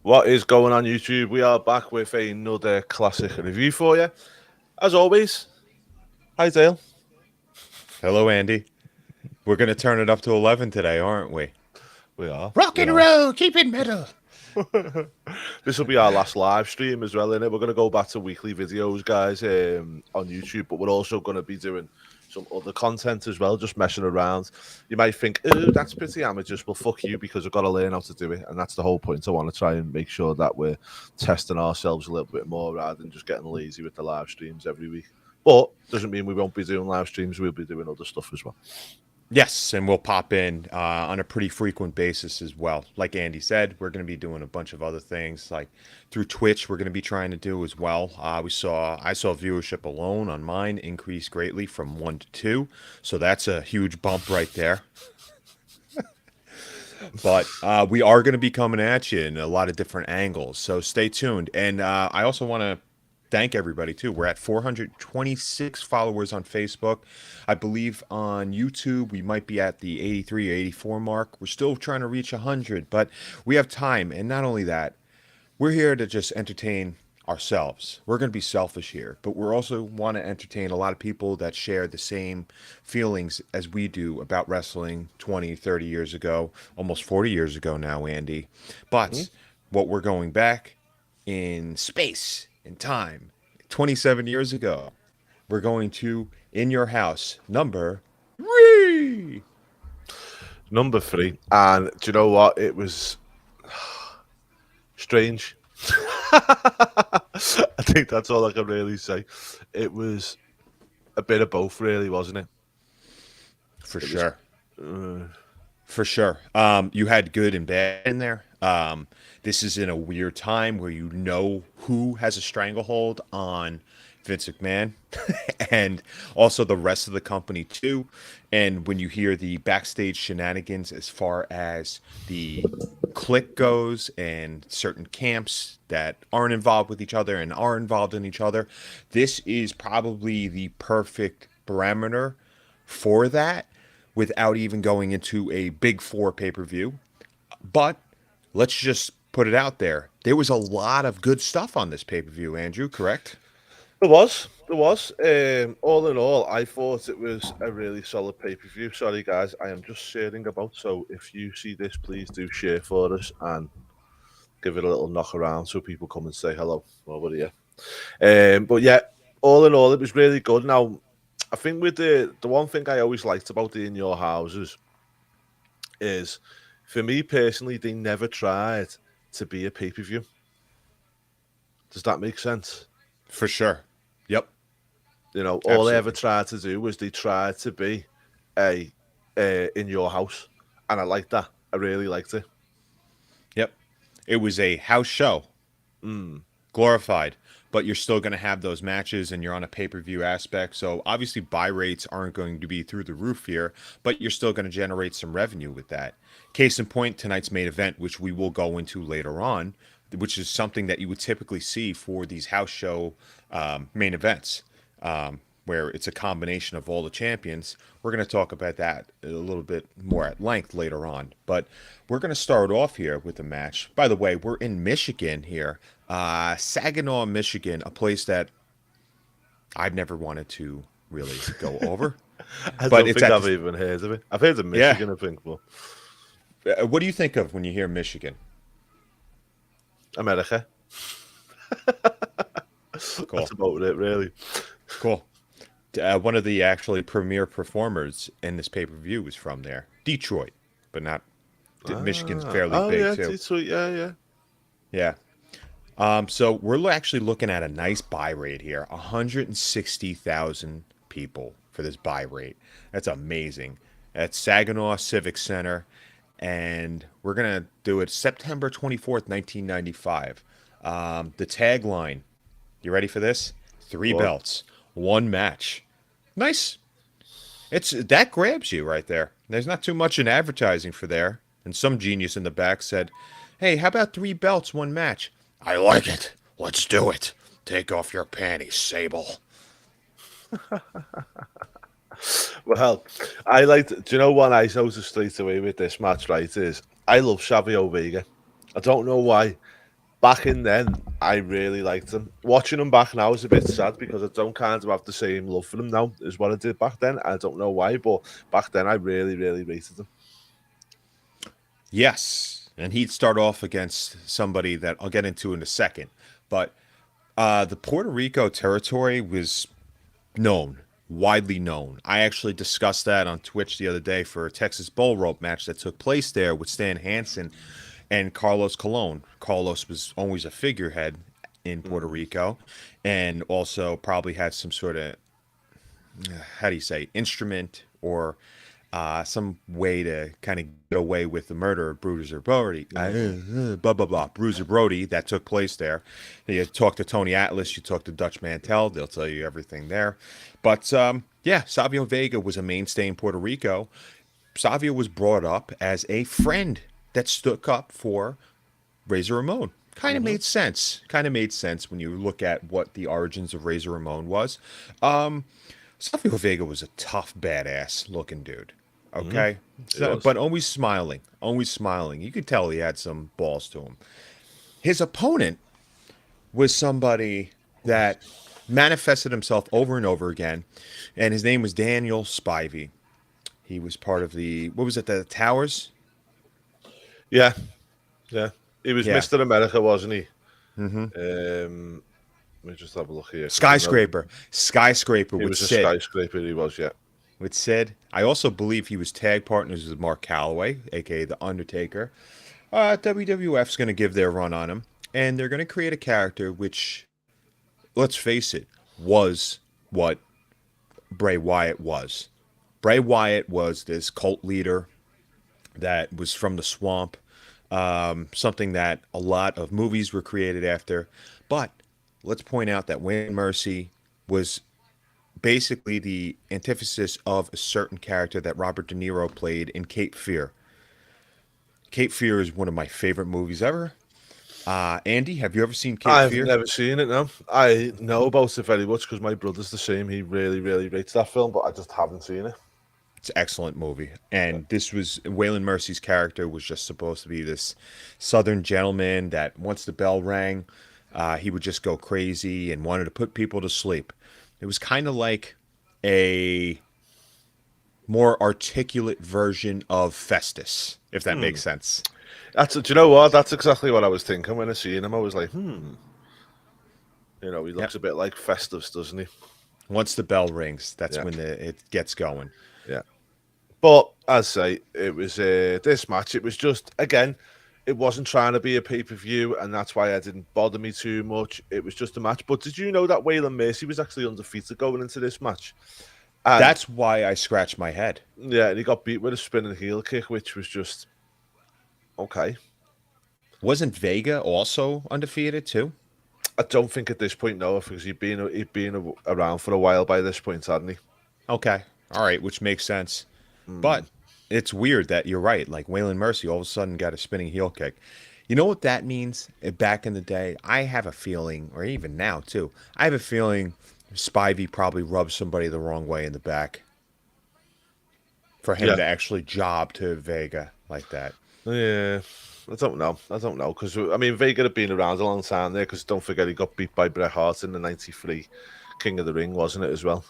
What is going on, YouTube? We are back with another classic review for you. As always, hi Dale. Hello, Andy. We're going to turn it up to 11 today, aren't we? We are. Rock We and are. roll, keep it metal. This will be our last live stream as well, innit? We're going to go back to weekly videos, guys, on YouTube, but we're also going to be doing some other content as well, just messing around. You might think, oh, that's pretty amateurs. Well, fuck you, because we've got to learn how to do it, and that's the whole point. I want to try and make sure that we're testing ourselves a little bit more rather than just getting lazy with the live streams every week. But doesn't mean we won't be doing live streams. We'll be doing other stuff as well. Yes, and we'll pop in on a pretty frequent basis as well. Like Andy said, we're going to be doing a bunch of other things, like through Twitch. We're going to be trying to do as well. I saw viewership alone on mine increase greatly from 1 to 2, so that's a huge bump right there. But we are going to be coming at you in a lot of different angles, so stay tuned. And I also want to thank everybody too. We're at 426 followers on Facebook. I believe on YouTube we might be at the 83 or 84 mark. We're still trying to reach 100, but we have time. And not only that, we're here to just entertain ourselves. We're going to be selfish here, but we're also want to entertain a lot of people that share the same feelings as we do about wrestling 20, 30 years ago, almost 40 years ago now, Andy. But what we're going back in space, in time, 27 years ago, we're going to In Your House, number 3. Number 3. And do you know what? It was strange. I think that's all I can really say. It was a bit of both, really, wasn't it? For sure. For sure. You had good and bad in there. This is in a weird time where you know who has a stranglehold on Vince McMahon and also the rest of the company too. And when you hear the backstage shenanigans as far as the clique goes and certain camps that aren't involved with each other and are involved in each other, this is probably the perfect parameter for that without even going into a big four pay-per-view. But let's just put it out there. There was a lot of good stuff on this pay-per-view, Andrew, correct? There was. There was. All in all, I thought it was a really solid pay-per-view. Sorry, guys. I am just sharing about. So if you see this, please do share for us and give it a little knock around so people come and say hello over here. But yeah, all in all, it was really good. Now, I think with the one thing I always liked about the In Your Houses is, for me personally, they never tried to be a pay-per-view. Does that make sense? For sure. Yep. You know, all Absolutely. they ever tried to do was they tried to be a In Your House, and I liked that. I really liked it. Yep. It was a house show, glorified, but you're still going to have those matches and you're on a pay-per-view aspect. So obviously buy rates aren't going to be through the roof here, but you're still going to generate some revenue with that. Case in point, tonight's main event, which we will go into later on, which is something that you would typically see for these house show main events, where it's a combination of all the champions. We're going to talk about that a little bit more at length later on. But we're going to start off here with the match. By the way, we're in Michigan here, Saginaw, Michigan, a place that I've never wanted to really go over. I But don't it's think at I've the, even heard of it. I've heard of yeah. Michigan, I think, but What do you think of when you hear Michigan? America. Cool. That's about it, really. Cool. One of the actually premier performers in this pay per view was from there, Detroit, but not Michigan's fairly Oh, big yeah, too. Detroit, yeah. Yeah. So we're actually looking at a nice buy rate here, 160,000 people for this buy rate. That's amazing. At Saginaw Civic Center, and we're gonna do it September 24th, 1995. The tagline. You ready for this? Three Go on. belts, one match. Nice. It's that grabs you right there. There's not too much in advertising for there. And some genius in the back said, "Hey, how about three belts, one match?" I like it. Let's do it. Take off your panties, Sable. Well, I like. Do you know what I noticed straight away with this match? Right, is I love Savio Vega. I don't know why. back in then, I really liked him. Watching him back now is a bit sad because I don't kind of have the same love for him now as what I did back then. I don't know why, but back then I really, really rated him. Yes, and he'd start off against somebody that I'll get into in a second. But the Puerto Rico territory was known, widely known. I actually discussed that on Twitch the other day for a Texas bull rope match that took place there with Stan Hansen and Carlos Colon. Carlos was always a figurehead in Puerto Rico, and also probably had some sort of, how do you say, instrument or some way to kind of get away with the murder of Bruiser Brody, blah blah blah, Bruiser Brody that took place there. You talk to Tony Atlas, you talk to Dutch Mantel, they'll tell you everything there. But yeah, Savio Vega was a mainstay in Puerto Rico. Savio was brought up as a friend that stuck up for Razor Ramon. Kind of made sense. Kind of made sense when you look at what the origins of Razor Ramon was. Savio Vega was a tough, badass looking dude. Okay, but always smiling, always smiling. You could tell he had some balls to him. His opponent was somebody that manifested himself over and over again, and his name was Daniel Spivey. He was part of the, what was it, the Towers? Yeah, yeah. He was Yeah. Mr. America, wasn't he? Let me just have a look here. Skyscraper. Skyscraper He with was a Sid. skyscraper, he was, yeah. With Sid. I also believe he was tag partners with Mark Calloway, aka The Undertaker. WWF's going to give their run on him, and they're going to create a character which, let's face it, was what Bray Wyatt was. Bray Wyatt was this cult leader that was from the swamp, something that a lot of movies were created after. But let's point out that Wayne Mercy was basically the antithesis of a certain character that Robert De Niro played in Cape Fear. Cape Fear is one of my favorite movies ever. Andy, have you ever seen Cape Fear? I've never seen it, no. I know about it very much because my brother's the same. He really, really rates that film, but I just haven't seen it. It's an excellent movie. And this was, Waylon Mercy's character was just supposed to be this southern gentleman that once the bell rang, he would just go crazy and wanted to put people to sleep. It was kind of like a more articulate version of Festus, if that makes sense. Do you know what? That's exactly what I was thinking when I seen him. I was like, You know, he looks a bit like Festus, doesn't he? Once the bell rings, that's when it gets going. Yeah. But as I say, it was this match. It was just, again, it wasn't trying to be a pay-per-view, and that's why it didn't bother me too much. It was just a match. But did you know that Waylon Mercy was actually undefeated going into this match? And, that's why I scratched my head. Yeah, and he got beat with a spinning heel kick, which was just okay. Wasn't Vega also undefeated too? I don't think at this point, no, because he'd been around for a while by this point, hadn't he? Okay. All right, which makes sense. But it's weird that you're right. Like Waylon Mercy all of a sudden got a spinning heel kick. You know what that means? Back in the day, I have a feeling, or even now too, I have a feeling Spivey probably rubbed somebody the wrong way in the back for him to actually job to Vega like that. Yeah, I don't know. Because, I mean, Vega had been around a long time there because don't forget he got beat by Bret Hart in the 93 King of the Ring, wasn't it, as well?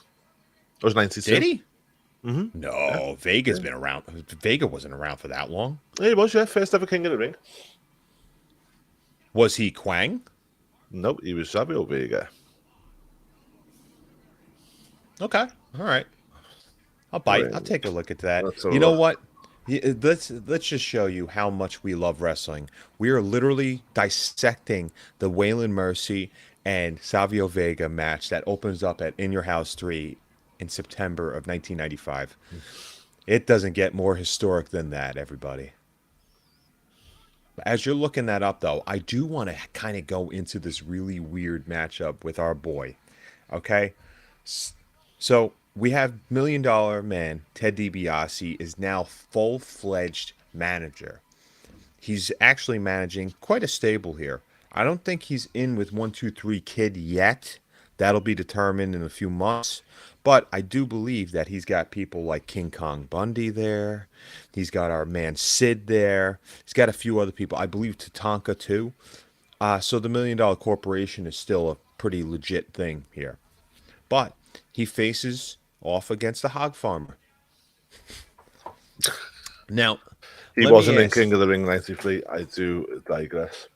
It was 92. Did he? No, Vega's been around. Vega wasn't around for that long. Yeah, he was, yeah. First ever King of the Ring. Was he Quang? No, he was Savio Vega. Okay, all right. I'll bite. I'll take a look at that. Let's You know what? Let's just show you how much we love wrestling. We are literally dissecting the Waylon Mercy and Savio Vega match that opens up at In Your House 3 in September of 1995. It doesn't get more historic than that, everybody. As you're looking that up, though, I do want to kind of go into this really weird matchup with our boy. Okay? So we have $1 Million Man, Ted DiBiase, is now full-fledged manager. He's actually managing quite a stable here. I don't think he's in with 1-2-3 Kid yet. That'll be determined in a few months. But I do believe that he's got people like King Kong Bundy there. He's got our man Sid there. He's got a few other people. I believe Tatanka too. So the $1 Million Corporation is still a pretty legit thing here. But he faces off against the hog farmer. Now, He let me wasn't in ask. King of the Ring '93. I do digress.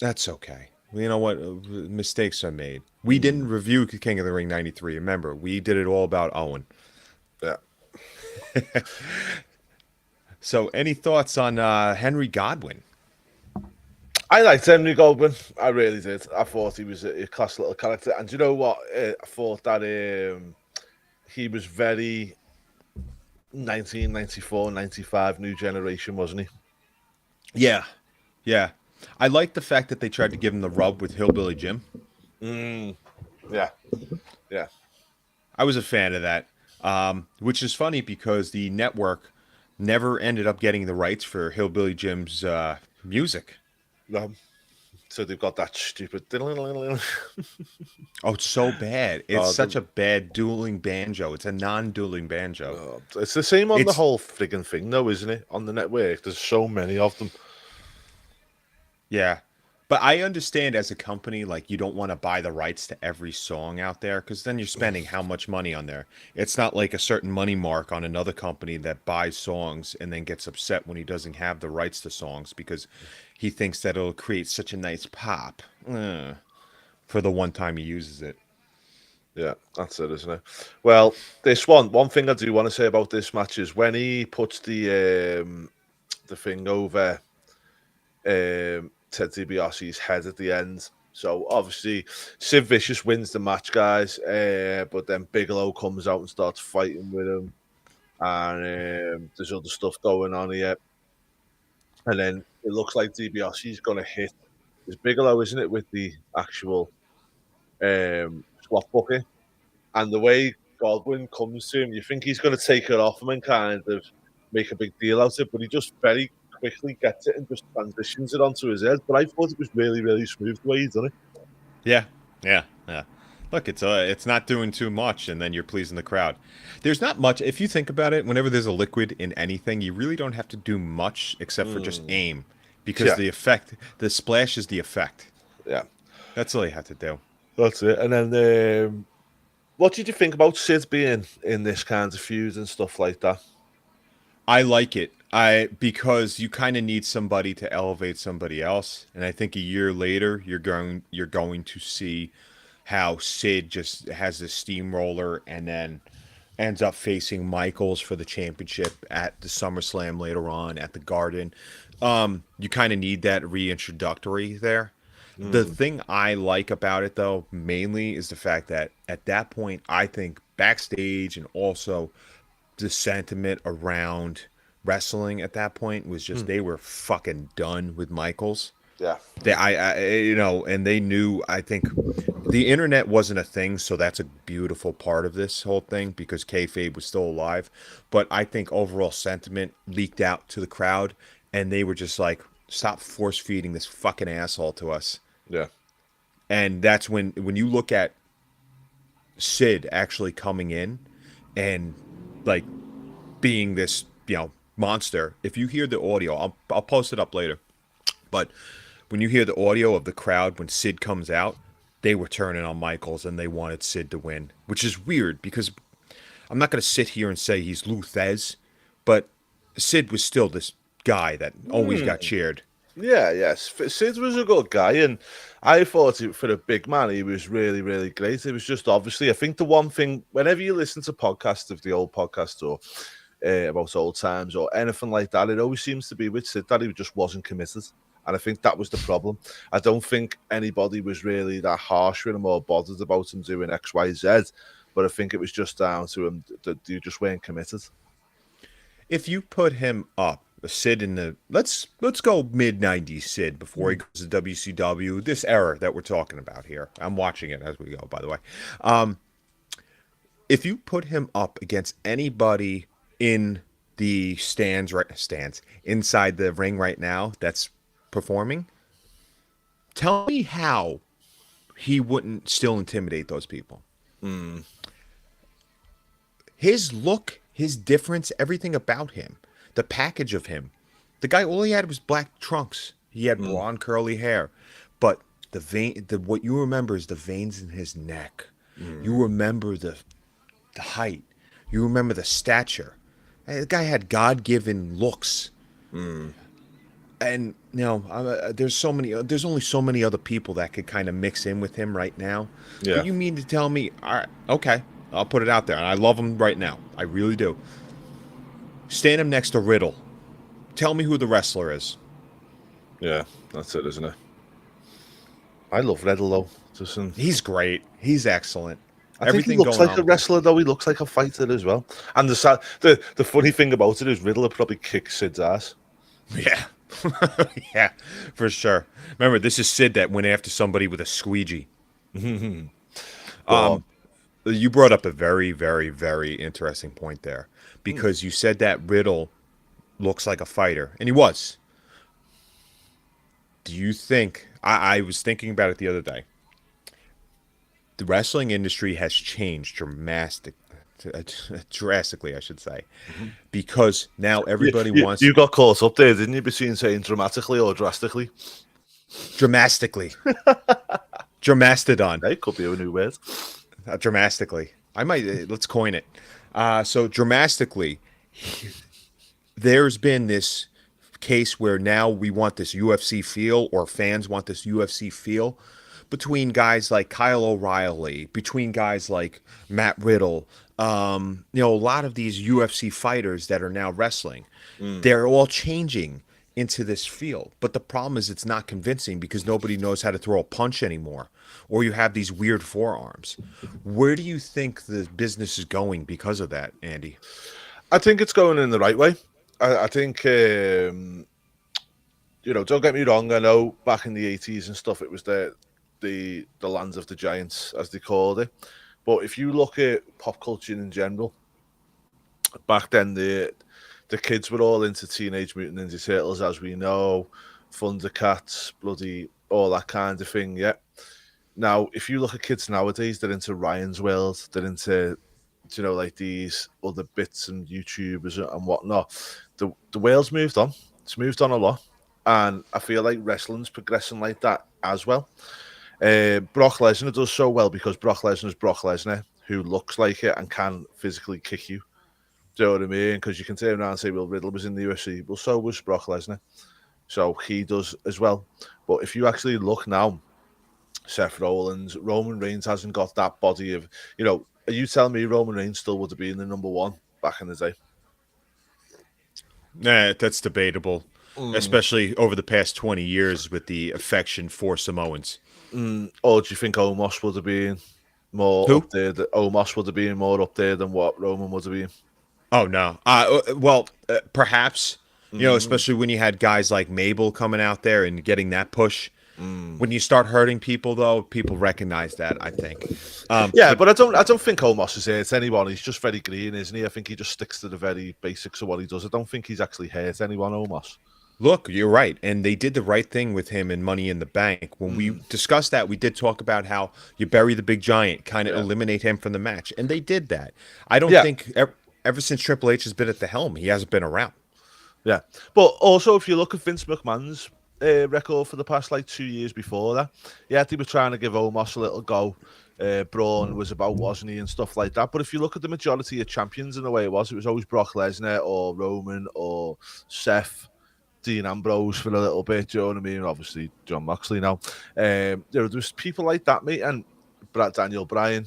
That's okay. You know what? Mistakes are made. We didn't review King of the Ring '93. Remember, we did it all about Owen. Yeah. So, any thoughts on Henry Godwin? I liked Henry Godwin. I really did. I thought he was a class little character. And you know what? I thought that he was very 1994, 95 new generation, wasn't he? Yeah, yeah. I like the fact that they tried to give him the rub with Hillbilly Jim. Yeah. Yeah. I was a fan of that, which is funny because the network never ended up getting the rights for Hillbilly Jim's music. So they've got that stupid. Oh, it's so bad. It's Oh, such a bad dueling banjo. It's a non-dueling banjo. it's the same on the It's whole friggin' thing, though, isn't it? On the network, there's so many of them. Yeah. But I understand as a company, like you don't want to buy the rights to every song out there because then you're spending how much money on there. It's not like a certain money mark on another company that buys songs and then gets upset when he doesn't have the rights to songs because he thinks that it'll create such a nice pop for the one time he uses it. Yeah, that's it, isn't it? Well, this one thing I do want to say about this match is when he puts the thing over Ted DiBiase's head at the end. So obviously, Sid Vicious wins the match, guys. But then Bigelow comes out and starts fighting with him, and there's other stuff going on here. And then it looks like DiBiase's gonna hit. It's Bigelow, isn't it, with the actual swap bucket? And the way Godwin comes to him, you think he's going to take it off him and kind of make a big deal out of it, but he just very quickly gets it and just transitions it onto his head. But I thought it was really, really smooth the way he done it. Yeah, yeah. Look, it's not doing too much, and then you're pleasing the crowd. There's not much if you think about it. Whenever there's a liquid in anything, you really don't have to do much except for just aim, because Yeah, the effect, the splash is the effect. yeah, That's all you have to do. that's it. And then, what did you think about Sid being in this kind of feud and stuff like that? I like it. I because you kind of need somebody to elevate somebody else, and I think a year later you're going to see how Sid just has this steamroller and then ends up facing Michaels for the championship at the SummerSlam later on at the Garden. You kind of need that reintroductory there. The thing I like about it, though, mainly is the fact that at that point, I think backstage and also the sentiment around wrestling at that point was just they were fucking done with Michaels. Yeah, And they knew. I think the internet wasn't a thing, so that's a beautiful part of this whole thing because kayfabe was still alive. But I think overall sentiment leaked out to the crowd, and they were just like, "Stop force feeding this fucking asshole to us." yeah, And that's when you look at Sid actually coming in and like being this monster. If you hear the audio, I'll post it up later. But when you hear the audio of the crowd when Sid comes out, they were turning on Michaels and they wanted Sid to win, which is weird because I'm not going to sit here and say he's Lou Thez, but Sid was still this guy that always got cheered. yeah, yes. Sid was a good guy, and I thought for a big man, he was really, really great. It was just obviously, I think the one thing, whenever you listen to podcasts of the old podcast or about old times or anything like that, it always seems to be with Sid that he just wasn't committed. And I think that was the problem. I don't think anybody was really that harsh with him or bothered about him doing X, Y, Z. But I think it was just down to him that you just weren't committed. If you put him up, Sid in the let's go mid '90s Sid before he goes to WCW, this era that we're talking about here. I'm watching it as we go, by the way. If you put him up against anybody in the stands inside the ring right now that's performing, tell me how he wouldn't still intimidate those people. His look, his difference, everything about him, the package of him. The guy, all he had was black trunks. He had blonde curly hair. The vein, what you remember is the veins in his neck. You Mm. remember the height. You remember the stature. Hey, the guy had God-given looks. Mm. And there's so many. There's only so many other people that could kind of mix in with him right now. But Yeah. you mean to tell me? All right, okay, I'll put it out there. And I love him right now. I really do. Stand him next to Riddle. Tell me who the wrestler is. Yeah. That's it, isn't it? I love Riddle though. He's great. He's excellent. I think he Everything looks going like on a with him. wrestler though. He looks like a fighter as well. And the funny thing about it is Riddle would probably kick Sid's ass. Yeah. Yeah, for sure. Remember, this is Sid that went after somebody with a squeegee. Go on. You brought up a very, very, very interesting point there Mm. because you said that Riddle looks like a fighter, and he was. Do you think? I was thinking about it the other day. The wrestling industry has changed drastically, I should say, Mhm. because now You, everybody you, wants you got caught up there, didn't you? Between saying dramatically or drastically. dramatically, Dramastodon. It could be a new word. Dramatically. I might let's coin it. So dramatically, there's been this case where now we want this UFC feel, or fans want this UFC feel, between guys like Kyle O'Reilly, between guys like Matt Riddle, a lot of these UFC fighters that are now wrestling, Mm. they're all changing into this feel. But the problem is it's not convincing because nobody knows how to throw a punch anymore. Or you have these weird forearms. Where do you think the business is going because of that, Andy? I think it's going in the right way. I think, don't get me wrong. I know back in the 80s and stuff, it was the lands of the giants, as they called it. But if you look at pop culture in general, back then the kids were all into Teenage Mutant Ninja Turtles, as we know, Thundercats, bloody all that kind of thing. Yeah. Now, if you look at kids nowadays, they're into Ryan's World. They're into, like these other bits and YouTubers and whatnot. The world's moved on. It's moved on a lot, and I feel like wrestling's progressing like that as well. Brock Lesnar does so well because Brock Lesnar's Brock Lesnar, who looks like it and can physically kick you. Do you know what I mean? Because you can turn around and say, well, Riddle was in the UFC. Well, so was Brock Lesnar. So he does as well. But if you actually look now, Seth Rollins, Roman Reigns hasn't got that body of, are you telling me Roman Reigns still would have been the number one back in the day? Nah, that's debatable, Mm. especially over the past 20 years with the affection for Samoans. Or do you think Omos would have been more Who? up there? Omos would have been more up there than what Roman would have been? Oh, no. Perhaps, Mm. especially when you had guys like Mabel coming out there and getting that push. Mm. When you start hurting people, though, people recognize that, I think. Yeah, But but I don't think Omos is hurt anyone. He's just very green, isn't he? I think he just sticks to the very basics of what he does. I don't think he's actually hurt anyone, Omos. look, you're right. And they did the right thing with him in Money in the Bank. When we Mm. discussed that, we did talk about how you bury the big giant, kind of Yeah. eliminate him from the match. And they did that. I don't Yeah. think ever since Triple H has been at the helm, he hasn't been around. Yeah, but also if you look at Vince McMahon's record for the past 2 years before that, yeah, they were trying to give Omos a little go. Braun was about, wasn't he, and stuff like that. But if you look at the majority of champions in the way it was always Brock Lesnar or Roman or Seth, Dean Ambrose for a little bit. Do you know what I mean? Obviously, John Moxley now. There's people like that, mate, and Daniel Bryan,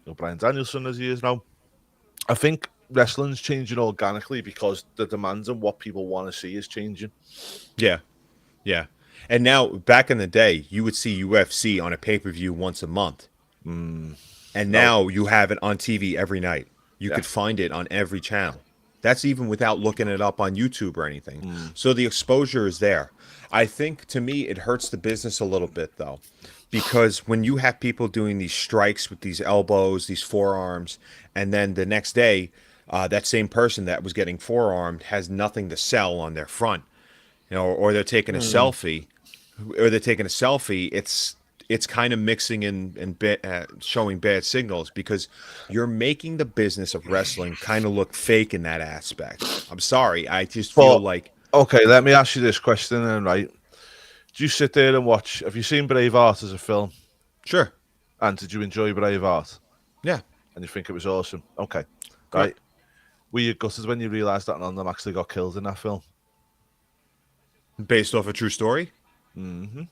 or Bryan Danielson as he is now. I think wrestling's changing organically because the demands and what people want to see is changing. Yeah. Yeah. And now, back in the day, you would see UFC on a pay-per-view once a month. Mm, And no, now you have it on TV every night. You yeah. could find it on every channel. That's even without looking it up on YouTube or anything. Mm, So the exposure is there. I think to me it hurts the business a little bit though. Because when you have people doing these strikes with these elbows, these forearms, and then the next day, that same person that was getting forearmed has nothing to sell on their front, or they're taking a mm. selfie, it's kind of mixing and showing bad signals because you're making the business of wrestling kind of look fake in that aspect. I'm sorry, I just feel But like okay, let me ask you this question then, right? Do you sit there and watch? Have you seen Braveheart as a film? Sure. And did you enjoy Braveheart? Yeah. And you think it was awesome? Okay, right. Correct. Were you gutted when you realised that none of them actually got killed in that film? Based off a true story? Hmm.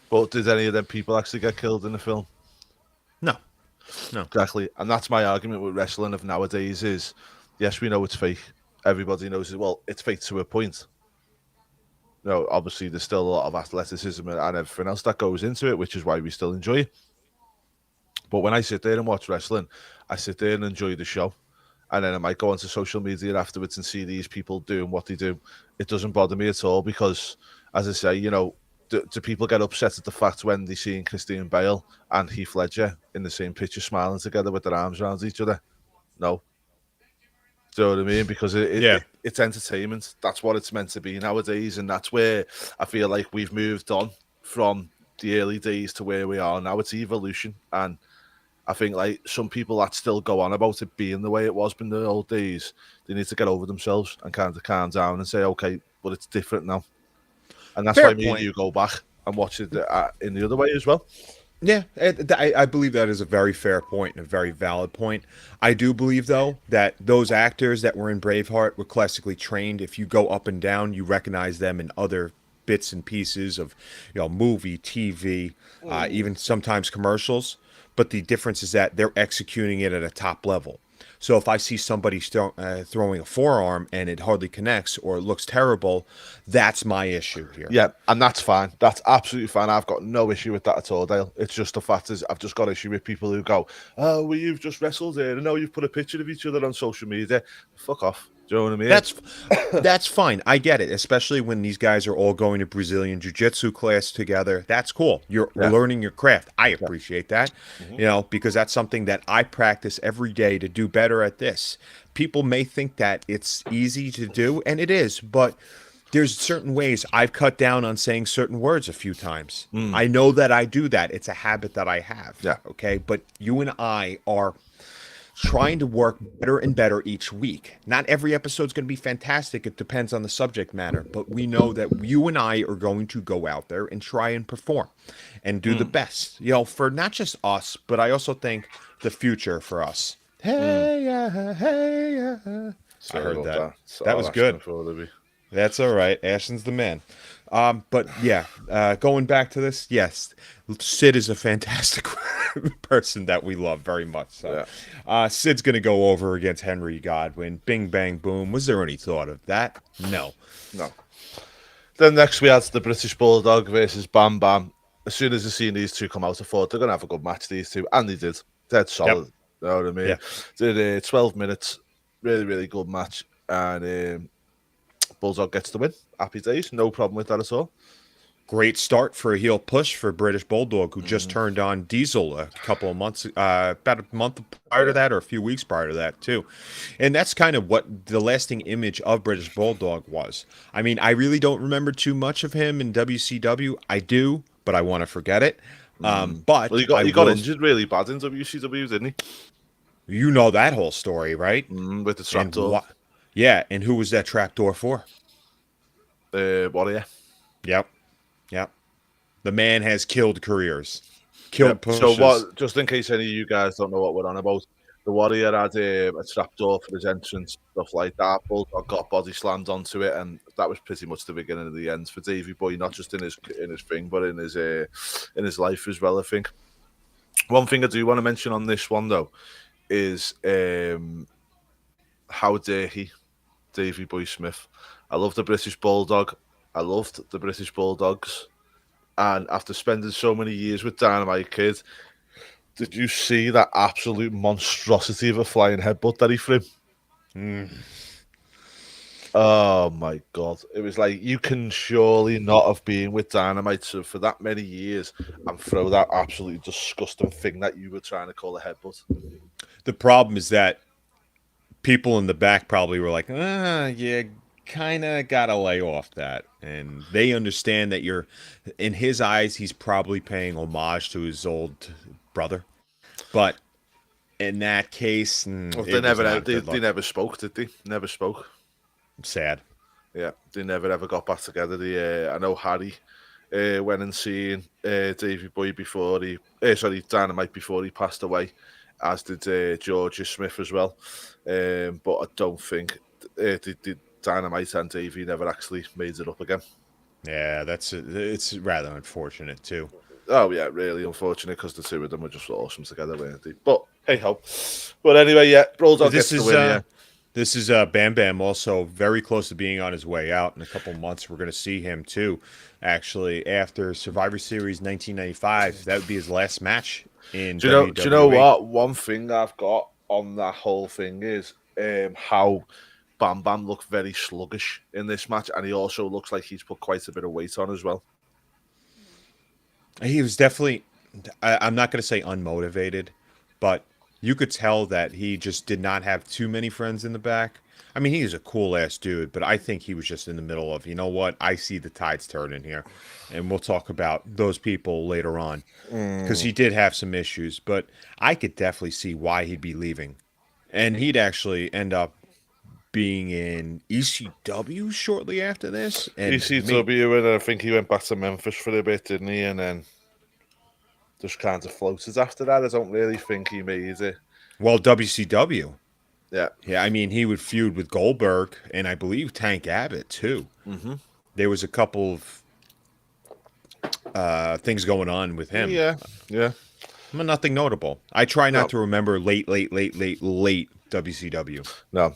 But did any of them people actually get killed in the film? No. No. Exactly. And that's my argument with wrestling of nowadays is, yes, we know it's fake. Everybody knows it. Well, it's fake to a point. No, obviously there's still a lot of athleticism and everything else that goes into it, which is why we still enjoy it. But when I sit there and watch wrestling, I sit there and enjoy the show. And then I might go onto social media afterwards and see these people doing what they do. It doesn't bother me at all because, as I say, do people get upset at the fact when they see Christine Bale and Heath Ledger in the same picture smiling together with their arms around each other? No. Do you know what I mean? Because Yeah. it's entertainment. That's what it's meant to be nowadays. And that's where I feel like we've moved on from the early days to where we are now. It's evolution. And I think like some people that still go on about it being the way it was in the old days, they need to get over themselves and kind of calm down and say, okay, but it's different now. And that's Fair why me and point. you go back and watch it in the other way as well. Yeah, I believe that is a very fair point and a very valid point. I do believe, though, that those actors that were in Braveheart were classically trained. If you go up and down, you recognize them in other bits and pieces of, movie, TV, even sometimes commercials. But the difference is that they're executing it at a top level. So if I see somebody throwing a forearm and it hardly connects or it looks terrible, that's my issue here. Yeah, and that's fine. That's absolutely fine. I've got no issue with that at all, Dale. It's just the fact is I've just got issue with people who go, oh, well, you've just wrestled here. And no, you've put a picture of each other on social media. Fuck off. Do you know what I mean? That's fine. I get it, especially when these guys are all going to Brazilian jiu-jitsu class together. That's cool. You're learning your craft. I appreciate that, because that's something that I practice every day to do better at this. People may think that it's easy to do, and it is, but there's certain ways I've cut down on saying certain words a few times. I know that I do that. It's a habit that I have. Yeah. Okay. But you and I are trying to work better and better each week. Not every episode is going to be fantastic. It depends on the subject matter. But we know that you and I are going to go out there and try and perform and do the best, for not just us, but I also think the future for us. Hey, hey, I heard that. That was good. That's all right. Ashton's the man. But yeah, going back to this, yes, Sid is a fantastic person that we love very much. So, Sid's going to go over against Henry Godwin. Bing, bang, boom. Was there any thought of that? No. Then next we had the British Bulldog versus Bam Bam. As soon as I seen these two come out, I thought they're going to have a good match, these two. And they did. Dead solid. Yep. You know what I mean? Yeah. Did 12 minutes. Really, really good match. And Bulldog gets the win. Happy days. No problem with that at all. Great start for a heel push for British Bulldog, who just turned on Diesel a couple of months, about a month prior to that, or a few weeks prior to that, too. And that's kind of what the lasting image of British Bulldog was. I mean, I really don't remember too much of him in WCW. I do, but I want to forget it. But well, he got injured really bad in WCW, didn't he? You know that whole story, right? With the trapdoor. Yeah, and who was that trapdoor for? Warrior. Yep. The man has killed careers. Killed pushes. So what? Just in case any of you guys don't know what we're on about, the Warrior had a trapdoor for his entrance, stuff like that. Bulldog got body slammed onto it, and that was pretty much the beginning of the end for Davey Boy. Not just in his thing, but in his life as well. I think. One thing I do want to mention on this one though is how dare he, Davey Boy Smith. I love the British Bulldog. I loved the British Bulldogs. And after spending so many years with Dynamite Kid, did you see that absolute monstrosity of a flying headbutt that he threw? Oh my God. It was like, you can surely not have been with Dynamite for that many years and throw that absolutely disgusting thing that you were trying to call a headbutt. The problem is that people in the back probably were like, yeah, kind of got to lay off that. And they understand that in his eyes, he's probably paying homage to his old brother. But in that case, they never spoke, did they? Never spoke. Sad. Yeah, they never ever got back together. I know Harry went and seen Davey Boy before Dynamite before he passed away, as did Georgia Smith as well. But I don't think the Dynamite and Davey never actually made it up again. Yeah, it's rather unfortunate too. Oh yeah, really unfortunate because the two of them were just awesome together, weren't they? But hey ho. But anyway, yeah, Bulldog gets the win. Yeah. This is Bam Bam, also very close to being on his way out. In a couple months, we're going to see him too. Actually, after Survivor Series 1995, that would be his last match in WWE. Do you know what? One thing I've got on that whole thing is how Bam Bam looked very sluggish in this match, and he also looks like he's put quite a bit of weight on as well. He was definitely, I'm not going to say unmotivated, but you could tell that he just did not have too many friends in the back. I mean, he's a cool ass dude, but I think he was just in the middle of, you know what? I see the tides turning here, and we'll talk about those people later on because he did have some issues. But I could definitely see why he'd be leaving, and he'd actually end up being in ECW shortly after this. And ECW, and I think he went back to Memphis for a bit, didn't he? And then just kind of floated after that. I don't really think he made it. Well, WCW. Yeah. Yeah, I mean, he would feud with Goldberg and I believe Tank Abbott, too. Mm-hmm. There was a couple of things going on with him. Yeah. But nothing notable. I try not to remember late WCW. No.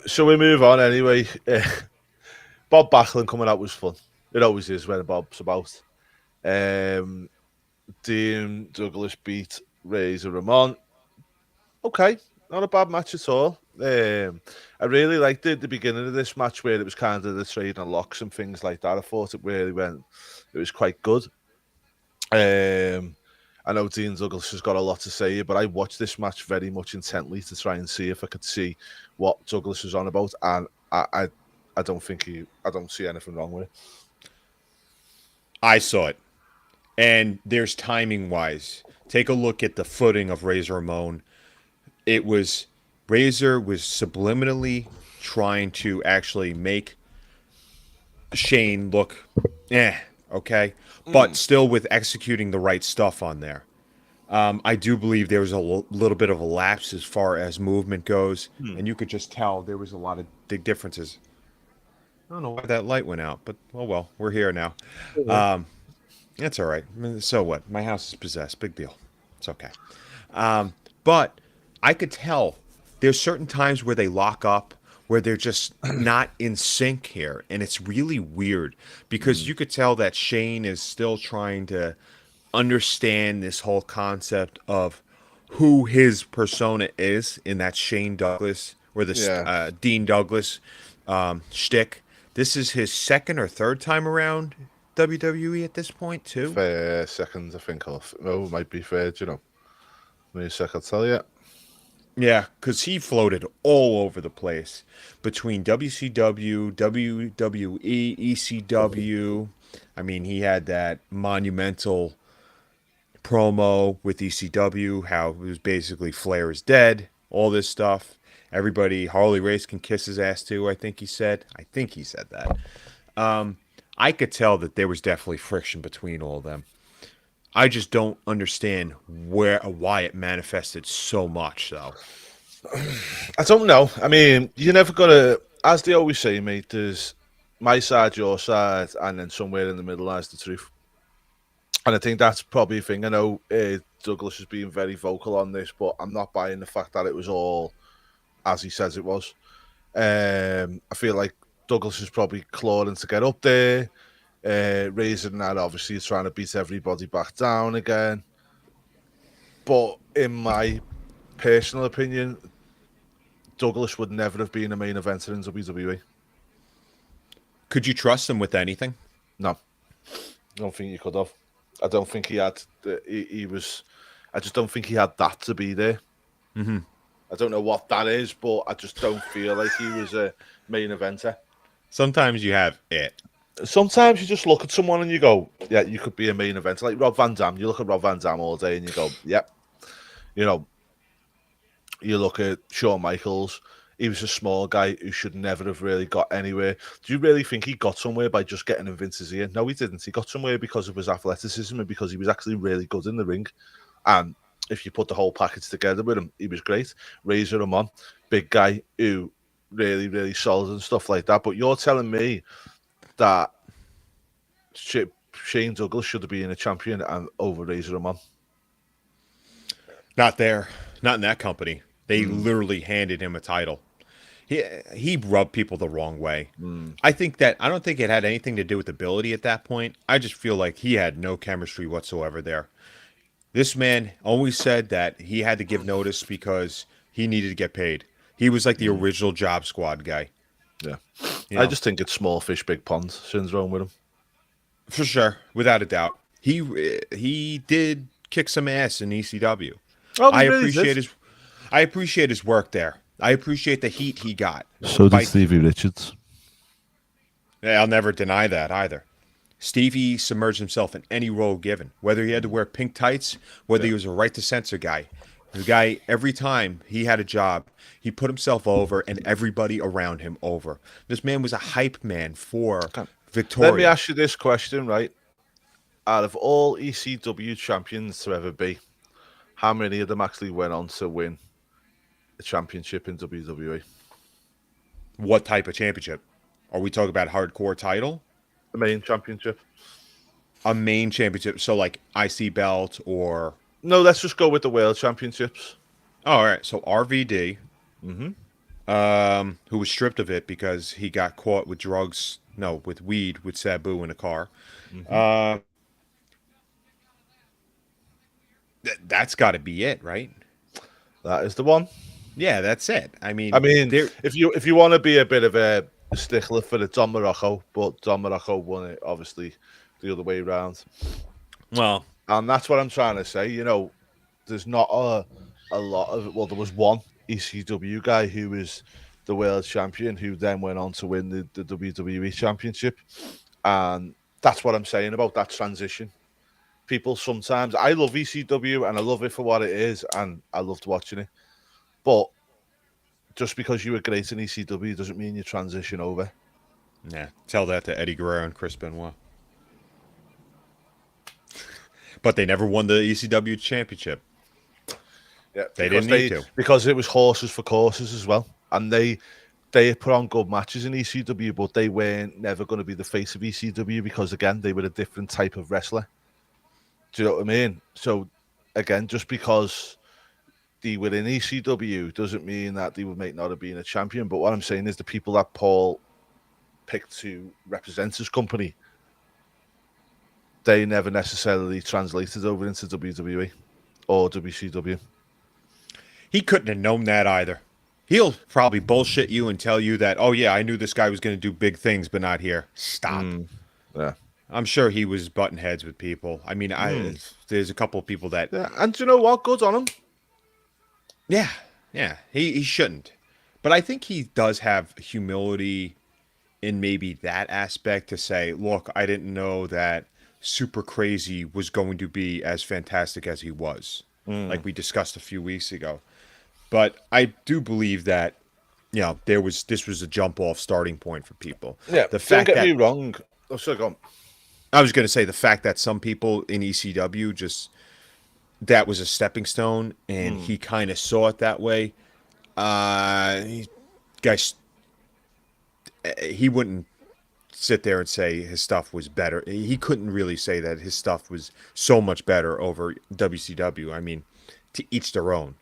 So we move on anyway. Bob Backlund coming out was fun. It always is when Bob's about. Dean Douglas beat Razor Ramon. Okay, not a bad match at all. I really liked the beginning of this match where it was kind of the trading of locks and things like that. I thought it really went. It was quite good. I know Dean Douglas has got a lot to say, but I watched this match very much intently to try and see if I could see what Douglas was on about, and I don't see anything wrong with it. I saw it, and there's timing wise. Take a look at the footing of Razor Ramon. It was Razor was subliminally trying to actually make Shane look, okay, but still with executing the right stuff on there. I do believe there was a little bit of a lapse as far as movement goes, and you could just tell there was a lot of big differences. I don't know why that light went out, but well, we're here now. That's all right. I mean, so what? My house is possessed. Big deal. It's okay. But I could tell there's certain times where they lock up where they're just not in sync here. And it's really weird because you could tell that Shane is still trying to understand this whole concept of who his persona is in that Shane Douglas or the Dean Douglas shtick. This is his second or third time around WWE at this point, too. Second, I think. No, it might be third, you know. Give me a sec, I'll tell you. Yeah, because he floated all over the place between WCW, WWE, ECW. I mean, he had that monumental promo with ECW, how it was basically Flair is dead, all this stuff. Everybody, Harley Race can kiss his ass too, I think he said. That. I could tell that there was definitely friction between all of them. I just don't understand why it manifested so much, though. I don't know. I mean, you never got to, as they always say, mate, there's my side, your side, and then somewhere in the middle lies the truth. And I think that's probably a thing. I know Douglas has been very vocal on this, but I'm not buying the fact that it was all as he says it was. I feel like Douglas is probably clawing to get up there. Raising that, obviously, is trying to beat everybody back down again. But in my personal opinion, Douglas would never have been a main eventer in WWE. Could you trust him with anything? No. I don't think you could have. I don't think he had. He was. I just don't think he had that to be there. Mm-hmm. I don't know what that is, but I just don't feel like he was a main eventer. Sometimes you have it. Sometimes you just look at someone and you go, yeah, you could be a main eventer. Like Rob Van Dam. You look at Rob Van Dam all day and you go, yep. You know, you look at Shawn Michaels. he was a small guy who should never have really got anywhere. Do you really think he got somewhere by just getting in Vince's ear? No, he didn't. He got somewhere because of his athleticism and because he was actually really good in the ring. And if you put the whole package together with him, he was great. Razor Ramon, big guy who really, really solid and stuff like that. But you're telling me that Shane Douglas should have been a champion and over Razor Ramon? Not there. Not in that company. They literally handed him a title. He rubbed people the wrong way. I don't think it had anything to do with ability at that point. I just feel like he had no chemistry whatsoever there. This man always said that he had to give notice because he needed to get paid. He was like the original Job Squad guy. Yeah. You I know, just think it's small fish, big pond syndrome with him. for sure, without a doubt. He did kick some ass in ECW. Oh, I he really appreciate did. I appreciate his work there. I appreciate the heat he got. So By- did Stevie Richards. Yeah, I'll never deny that either. Stevie submerged himself in any role given, whether he had to wear pink tights, whether he was a right to censor guy. The guy, every time he had a job, he put himself over and everybody around him over. This man was a hype man for Victoria. Let me ask you this question, right? Out of all ECW champions to ever be, how many of them actually went on to win a championship in WWE? What type of championship? Are we talking about hardcore title? The main championship? A main championship, so like IC belt or... No, let's just go with the world championships. Oh, all right, so RVD, who was stripped of it because he got caught with drugs, no, with weed with Sabu in a car. That's got to be it, right? That is the one. Yeah, that's it. I mean, if you want to be a bit of a stickler for the Don Morocco, but Don Morocco won it obviously the other way around. well, And that's what I'm trying to say. You know, there's not a lot of... Well, there was one ECW guy who was the world champion who then went on to win the WWE championship. And that's what I'm saying about that transition. People sometimes... I love ECW and I love it for what it is and I loved watching it. But just because you were great in ECW doesn't mean you transition over. yeah, tell that to Eddie Guerrero and Chris Benoit. But they never won the ECW championship. Yeah, They didn't need to. Because it was horses for courses as well. And they put on good matches in ECW, but they weren't never going to be the face of ECW because, again, they were a different type of wrestler. Do you know what I mean? So, again, just because they were in ECW doesn't mean that they might not have been a champion. But what I'm saying is the people that Paul picked to represent his company, they never necessarily translated over into WWE or WCW. He couldn't have known that either. He'll probably bullshit you and tell you that, oh, yeah, I knew this guy was going to do big things, but not here. Stop. Yeah. I'm sure he was butting heads with people. I mean, there's a couple of people that... Yeah. And do you know what? Good on him. Yeah. He shouldn't. But I think he does have humility in maybe that aspect to say, look, I didn't know that Super Crazy was going to be as fantastic as he was, like we discussed a few weeks ago. But I do believe that, you know, this was a jump off starting point for people. Yeah, the fact don't get that me wrong. Oh, sorry, go on. I was going to say the fact that some people in ECW just that was a stepping stone, and he kind of saw it that way. He wouldn't sit there and say his stuff was better. He couldn't really say that his stuff was so much better over WCW. I mean, to each their own.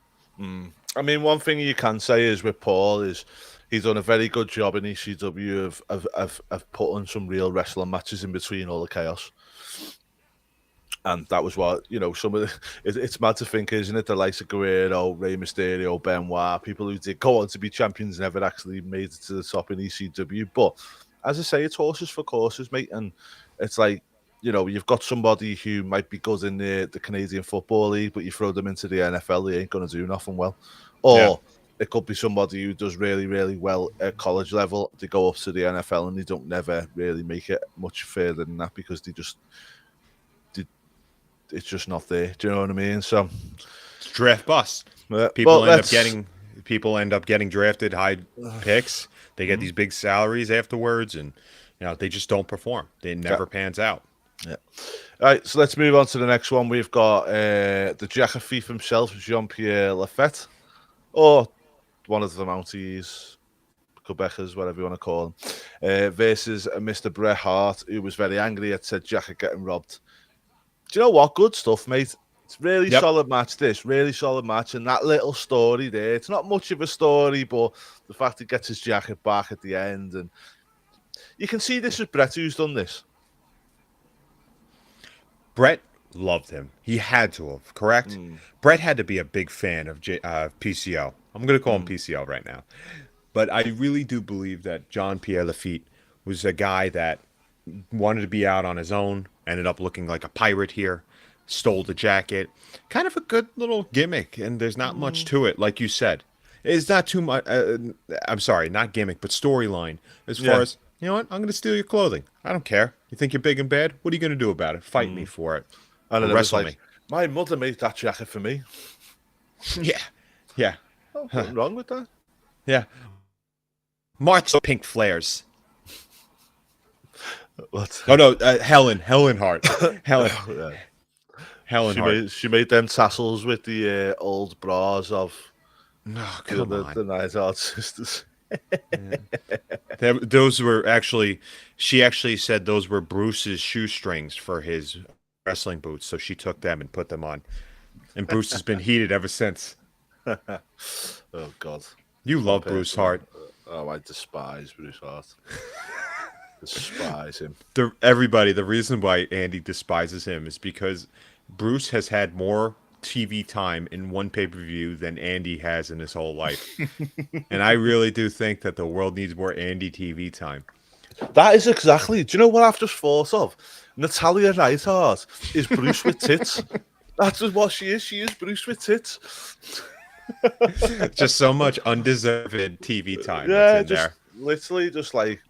I mean, one thing you can say is with Paul is he's done a very good job in ECW of putting some real wrestling matches in between all the chaos. And that was what, you know, some of it's mad to think, isn't it? The likes of Guerrero, Rey Mysterio, Benoit, people who did go on to be champions never actually made it to the top in ECW. But as I say, it's horses for courses, mate. And it's like, you know, you've got somebody who might be good in the Canadian Football League, but you throw them into the NFL, they ain't going to do nothing well. Or it could be somebody who does really, really well at college level. They go up to the NFL and they don't never really make it much further than that because it's just not there. Do you know what I mean? So It's draft bust. People People end up getting people end up getting drafted high picks. They get these big salaries afterwards, and they just don't perform. They never pans out. Yeah. All right, so let's move on to the next one. We've got the Jack of Thief himself, Jean-Pierre Lafette, or one of the Mounties, Quebecers, whatever you want to call him, versus Mr. Bret Hart, who was very angry at said Jack at getting robbed. Do you know what? Good stuff, mate. It's really solid match, this. Really solid match. And that little story there, it's not much of a story, but the fact he gets his jacket back at the end, and you can see this is Bret who's done this. Bret loved him. He had to have, correct? Bret had to be a big fan of PCO. I'm going to call him PCO right now. But I really do believe that Jean-Pierre Lafitte was a guy that wanted to be out on his own, ended up looking like a pirate here, stole the jacket. Kind of a good little gimmick, and there's not much to it, like you said. It's not too much, I'm sorry, not gimmick, but storyline. As far as, you know what, I'm going to steal your clothing. I don't care. You think you're big and bad? What are you going to do about it? Fight me for it. And or wrestle me. My mother made that jacket for me. Yeah. Oh, nothing wrong with that. Yeah. March pink flares. What? Oh no, Helen Hart. Helen Hart. She made them tassels with the old bras of the Night Art sisters. Those were actually, she actually said those were Bruce's shoestrings for his wrestling boots, so she took them and put them on. And Bruce has been heated ever since. Oh God. You love Bruce Hart. Oh, I despise Bruce Hart. Despise him. The reason why Andy despises him is because Bruce has had more TV time in one pay-per-view than Andy has in his whole life. And I really do think that the world needs more Andy TV time. That is exactly. Do you know what I've just thought of? Natalia Neidhart is Bruce with tits. That's what she is. She is Bruce with tits. Just so much undeserved TV time. Yeah, that's in there. Literally just like,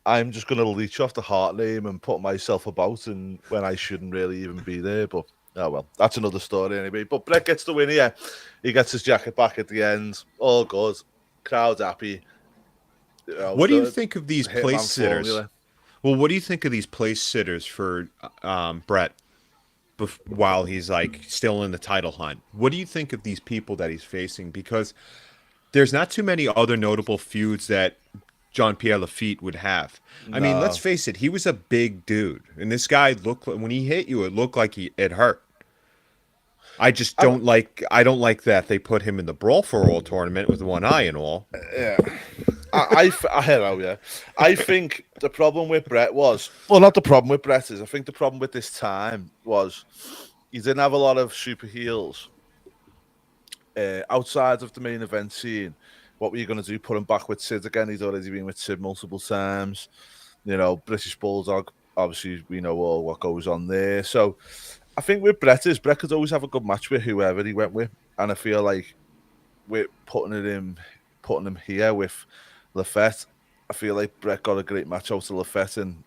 I'm just going to leech off the Hart name and put myself about, and when I shouldn't really even be there. But, oh well, that's another story anyway. But Bret gets the win here. He gets his jacket back at the end. All good. Crowd's happy. What do you think of these place sitters? Formula. Well, what do you think of these place sitters for Bret while he's like still in the title hunt? What do you think of these people that he's facing? Because there's not too many other notable feuds that Jean-Pierre Lafitte would have. No. I mean, let's face it, he was a big dude, and this guy looked, when he hit you, it looked like it hurt. I just don't like that they put him in the Brawl for All tournament with one eye and all. Yeah. I think the problem with Bret was, well, not the problem with Bret is, I think the problem with this time was he didn't have a lot of super heels outside of the main event scene. What were you going to do? Put him back with Sid again? He's already been with Sid multiple times. British Bulldog, obviously we know all what goes on there. So I think with Bret could always have a good match with whoever he went with. And I feel like we're putting him here with Lafette. I feel like Bret got a great match out of Lafette, and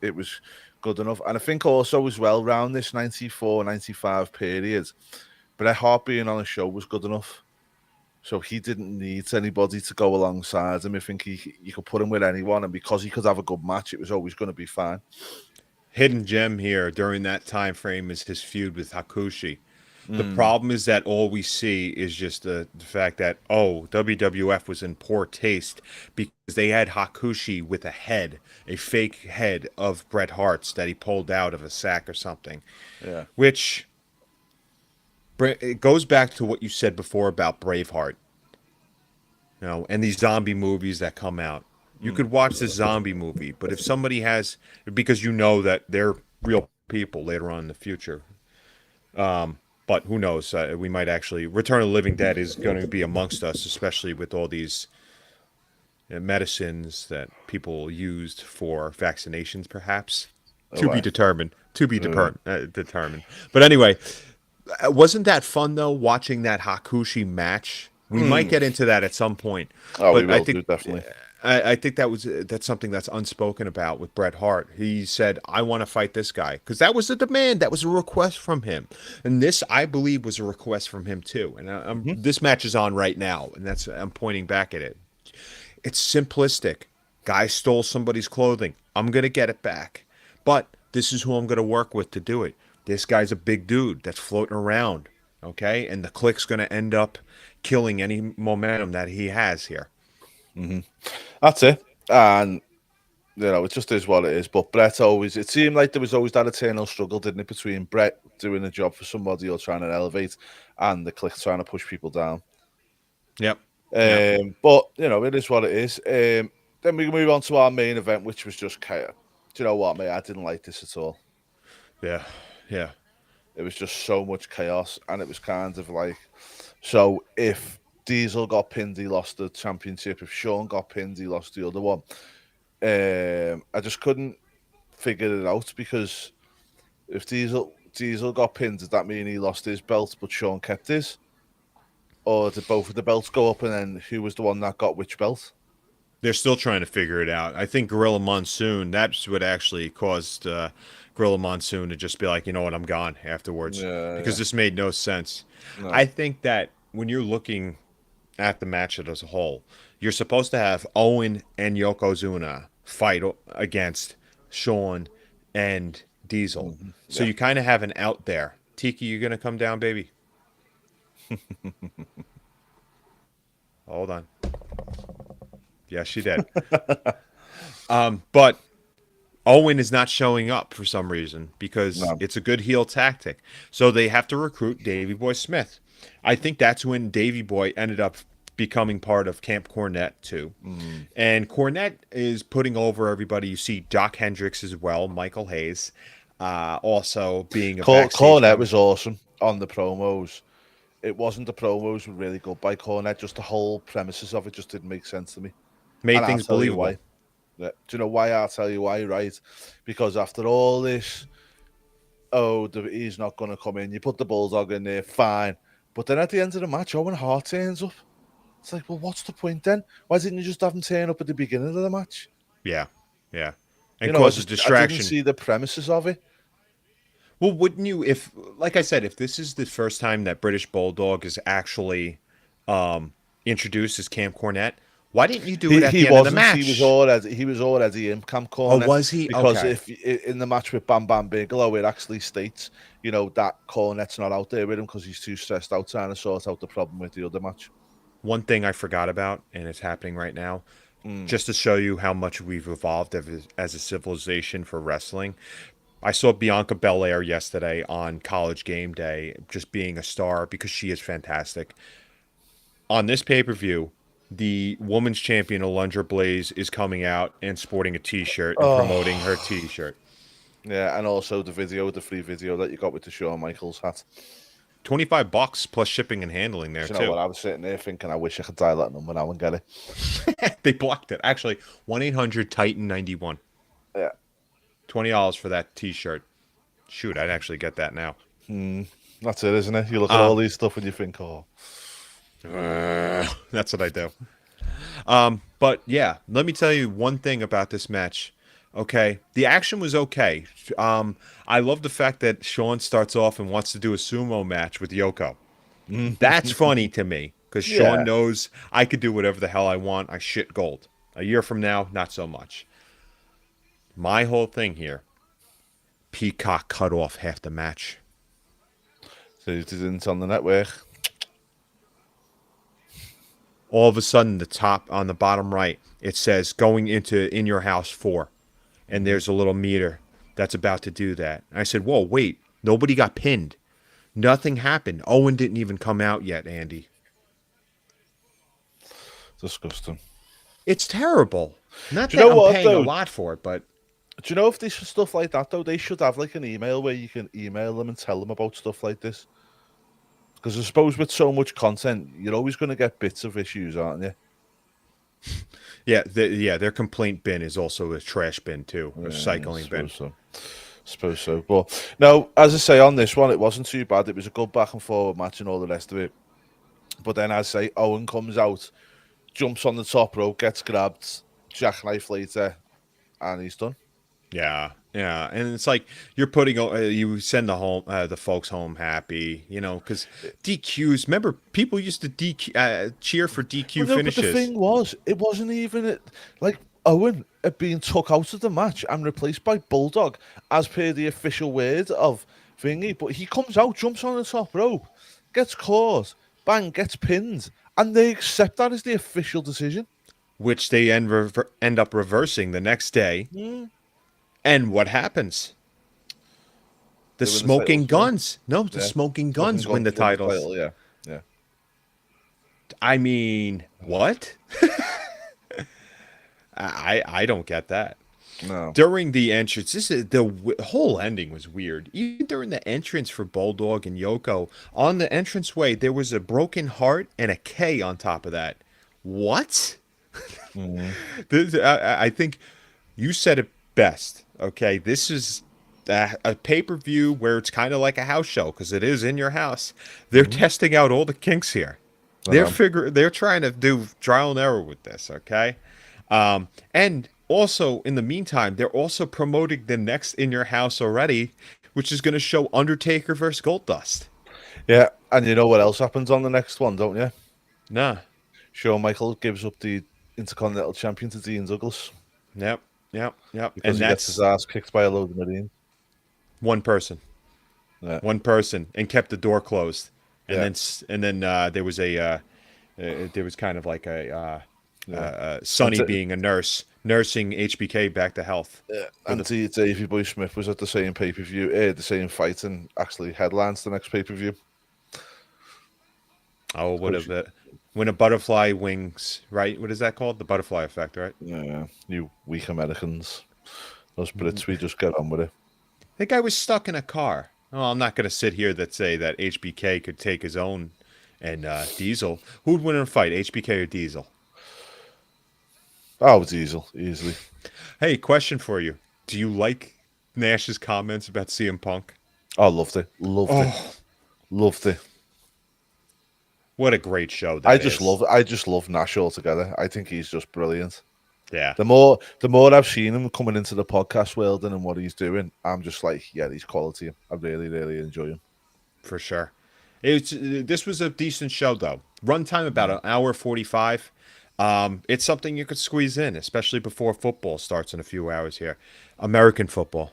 it was good enough. And I think also as well, around this 94, 95 period, Bret Hart being on a show was good enough. So he didn't need anybody to go alongside him. I think you could put him with anyone, and because he could have a good match, it was always going to be fine. Hidden gem here during that time frame is his feud with Hakushi. The problem is that all we see is just the fact that, WWF was in poor taste because they had Hakushi with a fake head of Bret Hart's that he pulled out of a sack or something. Yeah. Which, it goes back to what you said before about Braveheart. And these zombie movies that come out. You could watch this zombie movie, but if somebody has, because you know that they're real people later on in the future, but who knows? We might actually, Return of the Living Dead is going to be amongst us, especially with all these medicines that people used for vaccinations, perhaps. To be determined. Determined. But anyway, wasn't that fun, though, watching that Hakushi match? We might get into that at some point. Oh, we will, definitely. I think that's something that's unspoken about with Bret Hart. He said, "I want to fight this guy," because that was a demand, that was a request from him, and this, I believe, was a request from him too. And Mhm. this match is on right now, and I'm pointing back at it. It's simplistic. Guy stole somebody's clothing. I'm gonna get it back, but this is who I'm gonna work with to do it. This guy's a big dude that's floating around, okay, and the Click's gonna end up killing any momentum that he has here. That's it. And it just is what it is. But Brett always, it seemed like there was always that eternal struggle, didn't it, between Brett doing a job for somebody or trying to elevate and the Click trying to push people down. Yep. Yep. But, it is what it is. Then we move on to our main event, which was just chaos. Do you know what, mate? I didn't like this at all. Yeah. Yeah. It was just so much chaos. And it was kind of like, so if Diesel got pinned, he lost the championship. If Shawn got pinned, he lost the other one. I just couldn't figure it out, because if Diesel got pinned, does that mean he lost his belt but Shawn kept his? Or did both of the belts go up, and then who was the one that got which belt? They're still trying to figure it out. I think Gorilla Monsoon, that's what actually caused Gorilla Monsoon to just be like, you know what, I'm gone afterwards. Because this made no sense. No. I think that when you're looking at the match as a whole, you're supposed to have Owen and Yokozuna fight against Shawn and Diesel. So you kind of have an out there. Tiki, you going to come down, baby? Hold on. Yeah, she did. But Owen is not showing up for some reason, because it's a good heel tactic. So they have to recruit Davey Boy Smith. I think that's when Davey Boy ended up becoming part of Camp Cornette too. And Cornette is putting over everybody. You see Doc Hendricks as well, Michael Hayes, also being a Cornette was awesome on the promos. It wasn't the promos were really good by Cornette, just the whole premises of it just didn't make sense to me. Made things believable. Why. Do you know why? I'll tell you why, right? Because after all this, he's not going to come in. You put the Bulldog in there, fine. But then at the end of the match, Owen Hart turns up. It's like, well, what's the point then? Why didn't you just have him turn up at the beginning of the match? Yeah, yeah. And cause a distraction. I didn't see the premises of it. Well, wouldn't you, if, like I said, if this is the first time that British Bulldog is actually introduced as Camp Cornette, why didn't you do it at the end of the match? He was already in Camp Cornette. Oh, was he? Because okay. if in the match with Bam Bam Bigelow, it actually states, that Cornette's not out there with him because he's too stressed out trying to sort out the problem with the other match. One thing I forgot about, and it's happening right now, just to show you how much we've evolved as a civilization for wrestling. I saw Bianca Belair yesterday on College Game Day, just being a star because she is fantastic. On this pay-per-view, the women's champion, Alundra Blaze, is coming out and sporting a T-shirt and promoting her T-shirt. Yeah, and also the free video that you got with the Shawn Michaels hat. $25 plus shipping and handling there, too. You know what? I was sitting there thinking, I wish I could dial that number now and get it. They blocked it. Actually, 1-800-TITAN-91. Yeah. $20 for that T-shirt. Shoot, I'd actually get that now. That's it, isn't it? You look at all these stuff and you think, that's what I do. But yeah, let me tell you one thing about this match. Okay, the action was okay. I love the fact that Shawn starts off and wants to do a sumo match with Yoko. That's funny to me because Shawn knows I could do whatever the hell I want. I shit gold. A year from now, not so much. My whole thing here, Peacock cut off half the match. So it isn't on the network. All of a sudden, on the bottom right, it says going into In Your House 4. And there's a little meter that's about to do that. And I said, whoa, wait, nobody got pinned. Nothing happened. Owen didn't even come out yet, Andy. Disgusting. It's terrible. Not that I'm paying a lot for it, but... Do you know if this is stuff like that, though, they should have like an email where you can email them and tell them about stuff like this? Because I suppose with so much content, you're always going to get bits of issues, aren't you? Yeah, their complaint bin is also a trash bin, too. A recycling bin. Suppose so. But, no, as I say, on this one, it wasn't too bad. It was a good back and forward match and all the rest of it. But then, as I say, Owen comes out, jumps on the top rope, gets grabbed, jackknife later, and he's done. Yeah, yeah, and it's like you're putting you send the folks home happy, because DQs. Remember, people used to cheer for DQ But no, but the finishes, thing was, it wasn't even like Owen had been took out of the match and replaced by Bulldog, as per the official word of thingy. But he comes out, jumps on the top rope, gets caught, bang, gets pinned, and they accept that as the official decision. which they end up reversing the next day. Mm. And what happens? The They win the titles, Smoking no? Guns. No, the Yeah, Smoking smoking Guns win guns the win the titles. title. Yeah, yeah. I mean, what? I don't get that. No. During the entrance, whole ending was weird. Even during the entrance for Bulldog and Yoko, on the entranceway there was a broken heart and a K on top of that. What? Mm-hmm. I think you said it best. Okay, this is a pay-per-view where it's kind of like a house show because it is in your house. They're Mm-hmm. testing out all the kinks here. I know. They're trying to do trial and error with this. Okay, and also in the meantime, they're also promoting the next In Your House already, which is going to show Undertaker versus Goldust. Yeah, and you know what else happens on the next one, don't you? Nah. Shawn Michaels gives up the Intercontinental Champion to Dean Douglas Yep. Yep. Yep. because And he gets his that's ass kicked by a load of Marines. one person. Yeah, One person, and kept the door closed. And yeah, then there was there was kind of like yeah. And, Sonny being a nurse, nursing HBK back to health. yeah. With And Davey Boy Smith was at the same pay per view, the same fight, and actually headlines the next pay per view. what of it? When a butterfly wings, right? What is that called? The butterfly effect, right? Yeah, you weak Americans. Those Brits, we just get on with it. That guy was stuck in a car. Oh, I'm not going to sit here that say that HBK could take his own and Diesel. Who would win in a fight, HBK or Diesel? Oh, Diesel, easily. Hey, question for you. Do you like Nash's comments about CM Punk? I loved it. Loved it. Loved it. What a great show I that just is. love I just love Nash altogether. I think he's just brilliant. Yeah. The more I've seen him coming into the podcast world and what he's doing, I'm just like, yeah, he's quality. I really, really enjoy him. For sure. This was a decent show though. Runtime about an hour 45. It's something you could squeeze in, especially before football starts in a few hours here. American football.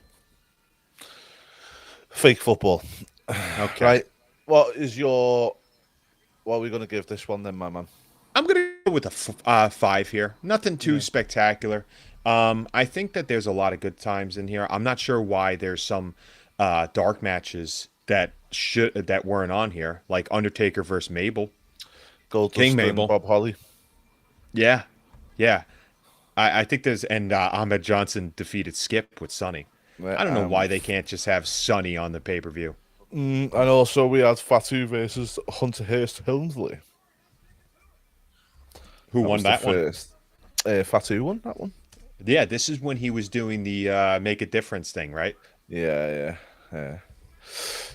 Fake football. Okay. Right. What are we going to give this one then, my man? I'm going to go with a 5 here. Nothing too spectacular. I think that there's a lot of good times in here. I'm not sure why there's some dark matches that weren't on here, like Undertaker versus Mabel. King Mabel. Bob Holly. Yeah. Yeah. I think there's, and Ahmed Johnson defeated Skip with Sonny. I don't know why they can't just have Sonny on the pay-per-view. And also we had Fatu versus Hunter Hearst Helmsley. Who won that one? First. Fatu won that one. Yeah, this is when he was doing the Make a Difference thing, right? Yeah.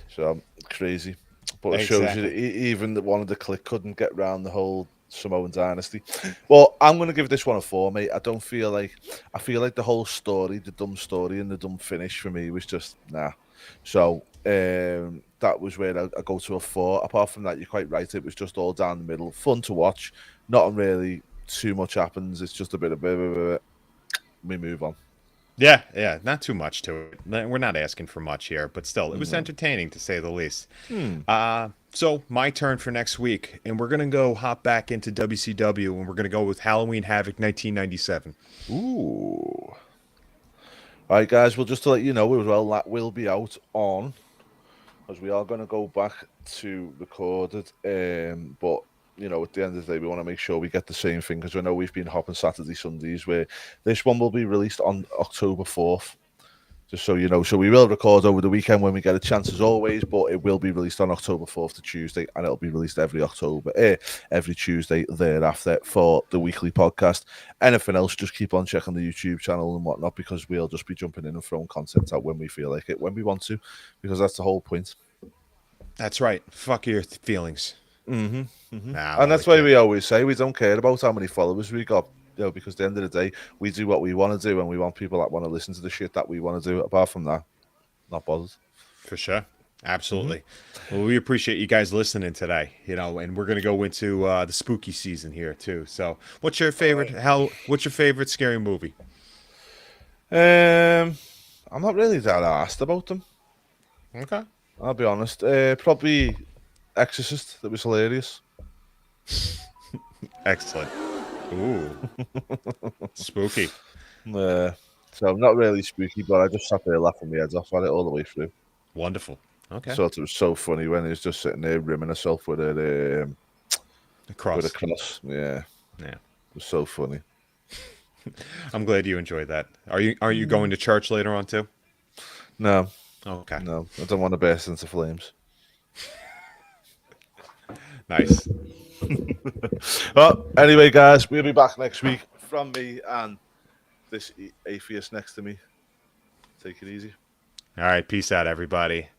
So crazy. But it Exactly. shows you that even that one of the clique couldn't get round the whole Samoan dynasty. Well, I'm going to give this one a 4, mate. I feel like the whole story, the dumb story and the dumb finish for me was just nah. So that was where I go to a 4. Apart from that, you're quite right. It was just all down the middle. Fun to watch. Not really too much happens. It's just a bit of we move on. Yeah, not too much to it. We're not asking for much here, but still, it was entertaining to say the least. So my turn for next week, and we're gonna go hop back into WCW, and we're gonna go with Halloween Havoc 1997. Ooh. All right, guys. Well, just to let you know, that will be out on, as we are going to go back to recorded. But at the end of the day, we want to make sure we get the same thing because I know we've been hopping Saturday, Sundays. Where this one will be released on October 4th. Just so you know, so we will record over the weekend when we get a chance, as always. But it will be released on October 4th to Tuesday, and it'll be released every Tuesday thereafter for the weekly podcast. Anything else, just keep on checking the YouTube channel and whatnot because we'll just be jumping in and throwing content out when we feel like it, when we want to, because that's the whole point. That's right. Fuck your feelings. Nah, and that's why we always say we don't care about how many followers we got. because at the end of the day, we do what we want to do, and we want people that want to listen to the shit that we want to do. Apart from that, not bothered. For sure. Absolutely. Well, we appreciate you guys listening today, and we're going to go into the spooky season here too. So, what's your favorite scary movie? I'm not really that asked about them. Okay. I'll be honest. Probably Exorcist. That was hilarious. Excellent. Ooh. Spooky. So I'm not really spooky, but I just sat there laughing my head off at it all the way through. Wonderful. Okay. I thought it was so funny when he was just sitting there rimming himself with a cross. With a cross. Yeah. It was so funny. I'm glad you enjoyed that. Are you going to church later on too? No. Okay. No, I don't want to burst into flames. Nice. Well, anyway, guys, we'll be back next week. From me and this atheist next to me. Take it easy. All right. Peace out, everybody.